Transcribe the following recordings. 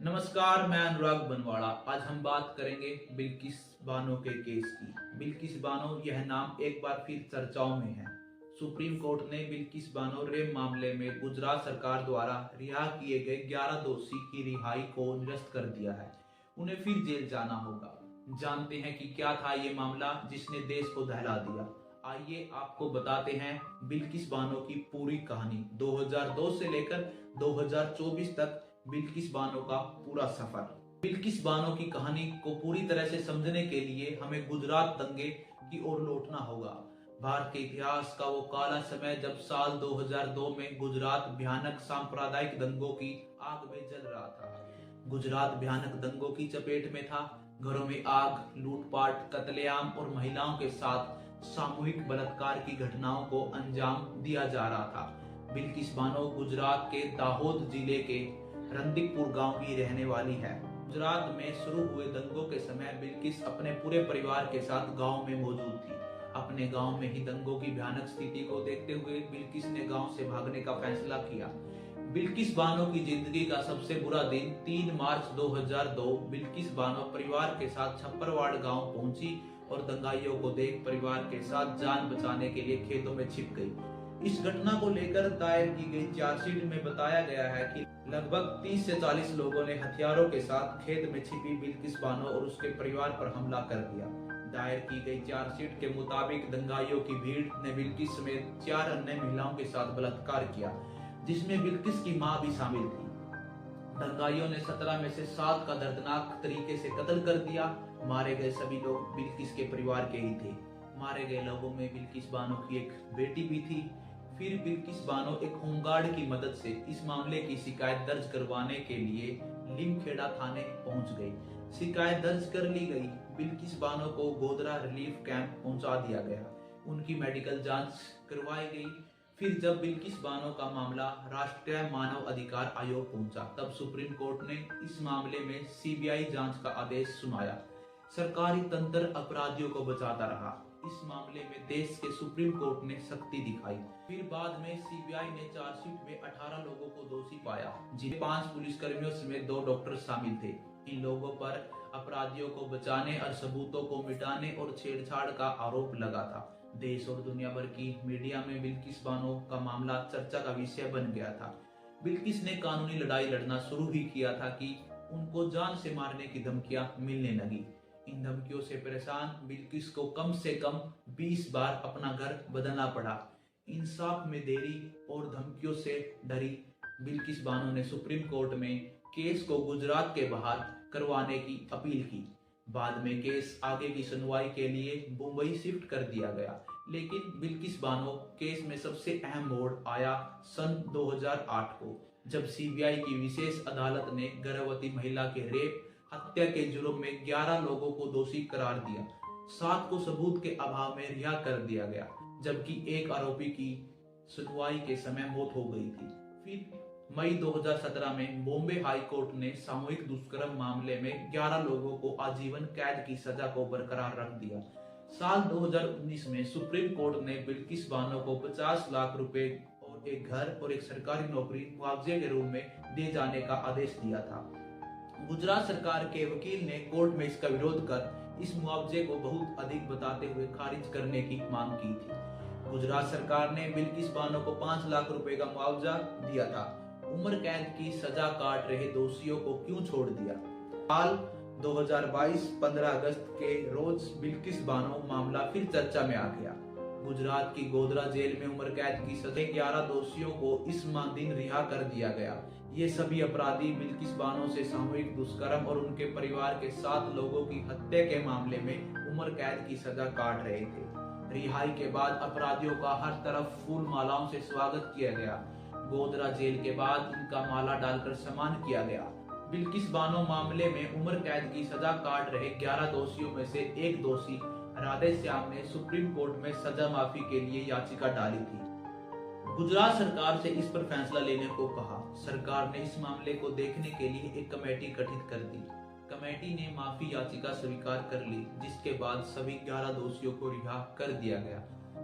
नमस्कार, मैं अनुराग बनवाड़ा। आज हम बात करेंगे बिल्किस बानो के केस की। बिल्किस बानो यह नाम एक बार फिर चर्चाओं में है। सुप्रीम कोर्ट ने बिल्किस बानो रेप मामले में गुजरात सरकार द्वारा रिहा किए गए 11 दोषी की रिहाई को निरस्त कर दिया है। उन्हें फिर जेल जाना होगा। जानते हैं कि क्या था ये मामला जिसने देश को दहला दिया। आइए आपको बताते हैं बिल्किस बानो की पूरी कहानी। 2002 से लेकर 2024 तक बिल्किस बानो का पूरा सफर। बिल्किस बानो की कहानी को पूरी तरह से समझने के लिए हमें गुजरात दंगे की ओर लौटना होगा। भारत के इतिहास का वो काला समय जब साल 2002 में गुजरात भयानक सांप्रदायिक दंगों की आग में जल रहा था। गुजरात भयानक दंगों की चपेट में था। घरों में आग, लूटपाट, कत्लेआम और महिलाओं के साथ सामूहिक बलात्कार की घटनाओं को अंजाम दिया जा रहा था। बिल्किस बानो गुजरात के दाहोद जिले के रंदीकपुर गांव की रहने वाली है। गुजरात में शुरू हुए दंगों के समय बिल्किस अपने पूरे परिवार के साथ गांव में मौजूद थी। अपने गांव में ही दंगों की भयानक स्थिति को देखते हुए बिल्किस ने गांव से भागने का फैसला किया। बिल्किस बानो की जिंदगी का सबसे बुरा दिन 3 मार्च 2002। बिल्किस बानो परिवार के साथ छप्परवाड़ गांव पहुंची और दंगाइयों को देख परिवार के साथ जान बचाने के लिए खेतों में छिप गई। इस घटना को लेकर दायर की गई चार्जशीट में बताया गया है कि लगभग 30 से 40 लोगों ने हथियारों के साथ खेत में छिपी बिल्किस बानो और उसके परिवार पर हमला कर दिया। दायर की गई चार्जशीट के मुताबिक दंगाइयों की भीड़ ने बिल्किस समेत 4 अन्य महिलाओं के साथ बलात्कार किया, जिसमें बिल्किस की मां भी शामिल थी। दंगाइयों ने 17 में से 7 का दर्दनाक तरीके से कत्ल कर दिया। मारे गए सभी लोग बिल्किस के परिवार के ही थे। मारे गए लोगों में बिल्किस बानो की एक बेटी भी थी। फिर बिल्किस बानो एक होमगार्ड की मदद से इस मामले की शिकायत दर्ज करवाने के लिए लिमखेड़ा थाने पहुंच गई। शिकायत दर्ज कर ली गई। बिल्किस बानो को गोधरा रिलीफ कैंप पहुंचा दिया गया। उनकी मेडिकल जांच करवाई गई। फिर जब बिल्किस बानो का मामला राष्ट्रीय मानव अधिकार आयोग पहुंचा, तब सुप्रीम कोर्ट ने इस मामले में सीबीआई जांच का आदेश सुनाया। सरकारी तंत्र अपराधियों को बचाता रहा। इस मामले में देश के सुप्रीम कोर्ट ने सख्ती दिखाई। फिर बाद में सीबीआई ने चार्जशीट में 18 लोगों को दोषी पाया, जिनमें 5 पुलिसकर्मियों समेत 2 डॉक्टर शामिल थे। इन लोगों पर अपराधियों को बचाने और सबूतों को मिटाने और छेड़छाड़ का आरोप लगा था। देश और दुनिया भर की मीडिया में बिल्किस बानो का मामला चर्चा का विषय बन गया था। बिल्किस ने कानूनी लड़ाई लड़ना शुरू ही किया था कि उनको जान से मारने की धमकियां मिलने लगी। इन धमकियों से परेशान बिल्किस को कम से कम 20 बार अपना घर बदलना पड़ा। इंसाफ में देरी और धमकियों से डरी बिल्किस बानो ने सुप्रीम कोर्ट में केस को गुजरात के बाहर करवाने की अपील की। बाद में केस आगे की सुनवाई के लिए मुंबई शिफ्ट कर दिया गया। लेकिन बिल्किस बानो केस में सबसे अहम मोड़ आया सन 2008 को, जब सीबीआई की विशेष अदालत ने गर्भवती महिला के रेप हत्या के जुर्म में 11 लोगों को दोषी करार दिया। 7 को सबूत के अभाव में रिहा कर दिया गया, जबकि एक आरोपी की सुनवाई के समय मौत हो गई थी। फिर मई 2017 में बॉम्बे हाई कोर्ट ने सामूहिक दुष्कर्म मामले में 11 लोगों को आजीवन कैद की सजा को बरकरार रख दिया। साल 2019 में सुप्रीम कोर्ट ने बिल्किस बानो को 50 लाख रुपए और एक घर और एक सरकारी नौकरी मुआवजे के रूप में दिए जाने का आदेश दिया था। गुजरात सरकार के वकील ने कोर्ट में इसका विरोध कर इस मुआवजे को बहुत अधिक बताते हुए खारिज करने की मांग की थी। गुजरात सरकार ने बिल्किस बानो को 5 लाख रुपए का मुआवजा दिया था। उम्र कैद की सजा काट रहे दोषियों को क्यों छोड़ दिया? साल 2022 15 अगस्त के रोज बिल्किस बानो मामला फिर चर्चा में आ गया। गुजरात की गोधरा जेल में उम्र कैद की सजा 11 दोषियों को इस दिन रिहा कर दिया गया। ये सभी अपराधी बिल्किस बानो से सामूहिक दुष्कर्म और उनके परिवार के 7 लोगों की हत्या के मामले में उम्र कैद की सजा काट रहे थे। रिहाई के बाद अपराधियों का हर तरफ फूल मालाओं से स्वागत किया गया। गोधरा जेल के बाद इनका माला डालकर सम्मान किया गया। बिल्किस बानो मामले में उम्र कैद की सजा काट रहे 11 दोषियों में से एक दोषी राधे श्याम ने सुप्रीम कोर्ट में सजा माफी के लिए याचिका डाली थी। गुजरात सरकार से इस पर फैसला लेने को कहा। सरकार ने इस मामले को देखने के लिए एक कमेटी गठित कर दी। कमेटी ने माफी याचिका स्वीकार कर ली, जिसके बाद सभी 11 दोषियों को रिहा कर दिया गया।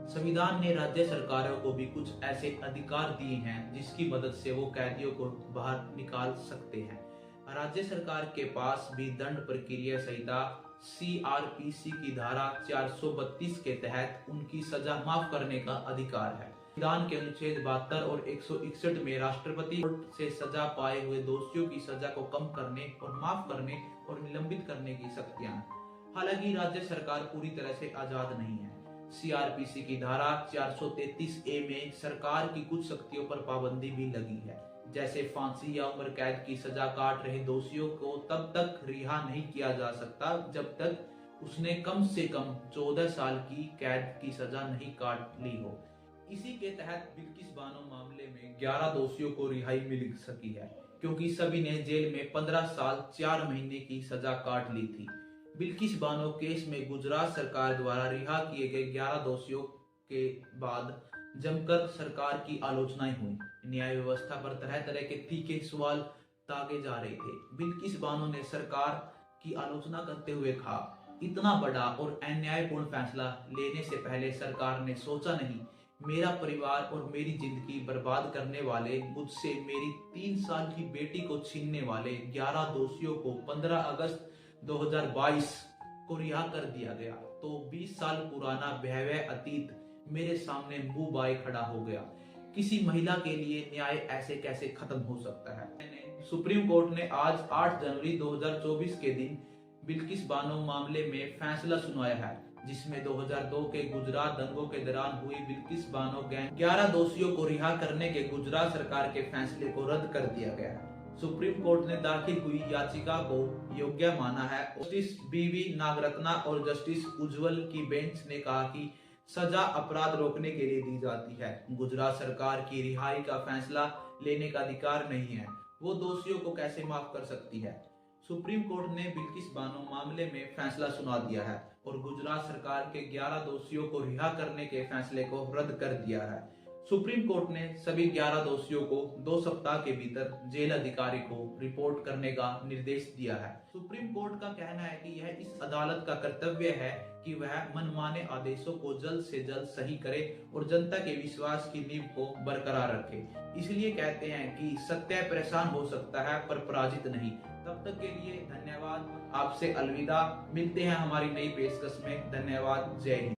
संविधान ने राज्य सरकारों को भी कुछ ऐसे अधिकार दिए हैं जिसकी मदद से वो कैदियों को बाहर निकाल सकते हैं। राज्य सरकार के पास भी दंड प्रक्रिया संहिता CRPC की धारा 432 के तहत उनकी सजा माफ करने का अधिकार है। संविधान के अनुच्छेद 72 और 161 में राष्ट्रपति कोर्ट से सजा पाए हुए दोषियों की सजा को कम करने और माफ करने और निलंबित करने की शक्तियां हैं। हालांकि राज्य सरकार पूरी तरह से आजाद नहीं है। CRPC की धारा 433A में सरकार की कुछ शक्तियों पर पाबंदी भी लगी है, जैसे फांसी या उम्र कैद की सजा काट रहे दोषियों को तब तक रिहा नहीं किया जा सकता जब तक उसने कम से कम 14 साल की कैद की सजा नहीं काट ली हो। इसी के तहत बिल्किस बानो मामले में 11 दोषियों को रिहाई मिल सकी है, क्योंकि सभी ने जेल में 15 साल 4 महीने की सजा काट ली थी। बिल्किस बानो केस में गुजरात सरकार द्वारा रिहा किए गए 11 दोषियों के बाद जमकर सरकार की आलोचनाएं हुई। न्याय व्यवस्था पर तरह तरह के तीखे सवाल दागे जा रहे थे। बिल्किस बानो ने सरकार की आलोचना करते हुए कहा, इतना बड़ा और अन्यायपूर्ण फैसला लेने से पहले सरकार ने सोचा नहीं, मेरा परिवार और मेरी जिंदगी बर्बाद करने वाले, मुझसे मेरी 3 साल की बेटी को छीनने वाले 11 दोषियों को 15 अगस्त 2022 को रिहा कर दिया गया तो 20 साल पुराना भयावह अतीत मेरे सामने मुंह बाए खड़ा हो गया। किसी महिला के लिए न्याय ऐसे कैसे खत्म हो सकता है। सुप्रीम कोर्ट ने आज 8 जनवरी 2024 के दिन बिल्किस बानो मामले में फैसला सुनाया है, जिसमें 2002 के गुजरात दंगों के दौरान हुई बिल्किस बानो गैंग 11 दोषियों को रिहा करने के गुजरात सरकार के फैसले को रद्द कर दिया गया है। सुप्रीम कोर्ट ने दाखिल हुई याचिका को योग्य माना है। जस्टिस BV नागरत्ना और जस्टिस उज्जवल की बेंच ने कहा कि सजा अपराध रोकने के लिए दी जाती है। गुजरात सरकार की रिहाई का फैसला लेने का अधिकार नहीं है, वो दोषियों को कैसे माफ कर सकती है। सुप्रीम कोर्ट ने बिल्किस बानो मामले में फैसला सुना दिया है और गुजरात सरकार के 11 दोषियों को रिहा करने के फैसले को रद्द कर दिया है। सुप्रीम कोर्ट ने सभी 11 दोषियों को 2 सप्ताह के भीतर जेल अधिकारी को रिपोर्ट करने का निर्देश दिया है। सुप्रीम कोर्ट का कहना है कि यह इस अदालत का कर्तव्य है कि वह मनमाने आदेशों को जल्द से जल्द सही करे और जनता के विश्वास की नींव को बरकरार रखे। इसलिए कहते हैं कि सत्य परेशान हो सकता है पर पराजित नहीं। तब तक के लिए धन्यवाद। आपसे अलविदा। मिलते हैं हमारी नई पेशकश में। धन्यवाद। जय हिंद।